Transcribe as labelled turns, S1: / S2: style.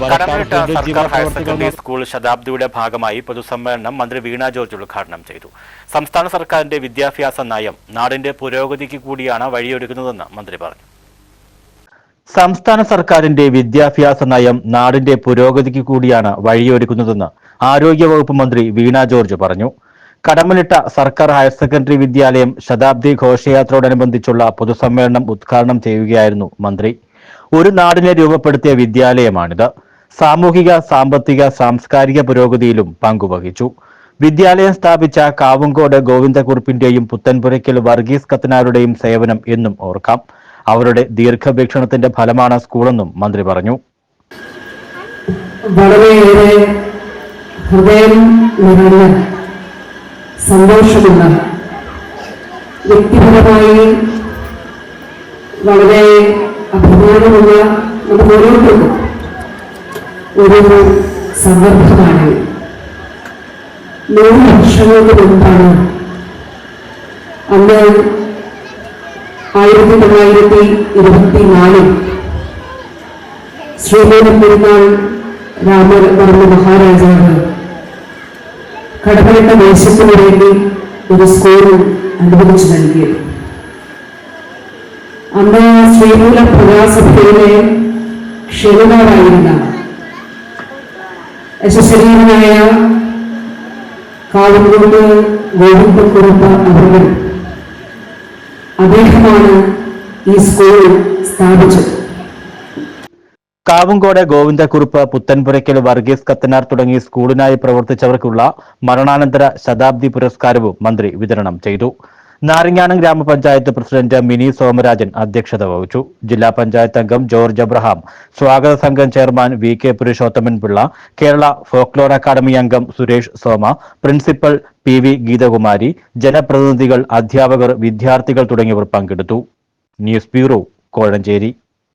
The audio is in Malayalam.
S1: കടമനിട്ട സർക്കാർ ഹയർ സെക്കൻഡറി സ്കൂൾ ശതാബ്ദിയുടെ ഭാഗമായി പൊതുസമ്മേളനം മന്ത്രി വീണ ജോർജ് ഉദ്ഘാടനം ചെയ്തു. സംസ്ഥാന സർക്കാരിന്റെ വിദ്യാഭ്യാസ നയം നാടിന്റെ പുരോഗതിക്ക് കൂടിയാണ് വഴിയൊരുക്കുന്നതെന്ന് മന്ത്രി പറഞ്ഞു.
S2: സംസ്ഥാന സർക്കാരിന്റെ വിദ്യാഭ്യാസ നയം നാടിന്റെ പുരോഗതിക്ക് കൂടിയാണ് വഴിയൊരുക്കുന്നതെന്ന് ആരോഗ്യവകുപ്പ് മന്ത്രി വീണ ജോർജ് പറഞ്ഞു. കടമനിട്ട സർക്കാർ ഹയർ സെക്കൻഡറി വിദ്യാലയം ശതാബ്ദി ഘോഷയാത്രയോടനുബന്ധിച്ചുള്ള പൊതുസമ്മേളനം ഉദ്ഘാടനം ചെയ്യുകയായിരുന്നു മന്ത്രി. ഒരു നാടിനെ രൂപപ്പെടുത്തിയ വിദ്യാലയമാണിത്. സാമൂഹിക, സാമ്പത്തിക, സാംസ്കാരിക പുരോഗതിയിലും പങ്കുവഹിച്ചു. വിദ്യാലയം സ്ഥാപിച്ച കാവുങ്കോട് ഗോവിന്ദക്കുറുപ്പിന്റെയും പുത്തൻപുരയ്ക്കൽ വർഗീസ് കത്തനാരുടെയും സേവനം എന്നും ഓർക്കാം. അവരുടെ ദീർഘവീക്ഷണത്തിന്റെ ഫലമാണ് സ്കൂളെന്നും മന്ത്രി പറഞ്ഞു.
S3: വളരെയേറെ ഹൃദയം നിറഞ്ഞ സന്തോഷമുള്ള, വ്യക്തിപരമായി വളരെ അഭിമാനമുള്ള നമുക്ക് ഓരോരുത്തർക്കും ഒരു സന്ദർഭമാണ്. 100 വർഷങ്ങൾക്ക് മുൻപാണ്, അന്ന് 1924 ശ്രീമൂലം പെരുന്നാൾ രാമവർമ്മ മഹാരാജാവ് കടമനിട്ട ദേശത്തിനു വേണ്ടി ഒരു സ്കൂൾ അനുവദിച്ചു നൽകിയത്. അന്ന് ശ്രീമൂലം പ്രജാസഭയിലെ ക്ഷേമനായിരുന്ന യശസ്വരീയനായ കാവുങ്കോട് ഗോവിന്ദക്കുറുപ്പ് അവർ, അദ്ദേഹമാണ് ഈ സ്കൂൾ സ്ഥാപിച്ചത്.
S2: കാവുങ്കോട് ഗോവിന്ദക്കുറുപ്പ്, പുത്തൻപുരയ്ക്കൽ വർഗീസ് കത്തനാർ തുടങ്ങി സ്കൂളിനായി പ്രവർത്തിച്ചവർക്കുള്ള മരണാനന്തര ശതാബ്ദി പുരസ്കാരവും മന്ത്രി വിതരണം ചെയ്തു. നാരങ്ങാനം ഗ്രാമപഞ്ചായത്ത് പ്രസിഡന്റ് മിനി സോമരാജൻ അധ്യക്ഷത വഹിച്ചു. ജില്ലാ പഞ്ചായത്ത് അംഗം ജോർജ് അബ്രഹാം, സ്വാഗത സംഘം chairman VK Purushothaman Pillai, Kerala folklore academy അംഗം സുരേഷ് സോമ, പ്രിൻസിപ്പൽ PV ഗീതകുമാരി, ജനപ്രതിനിധികൾ, അധ്യാപകർ, വിദ്യാർത്ഥികൾ തുടങ്ങിയവർ പങ്കെടുത്തു. News bureau, Kozhencherry.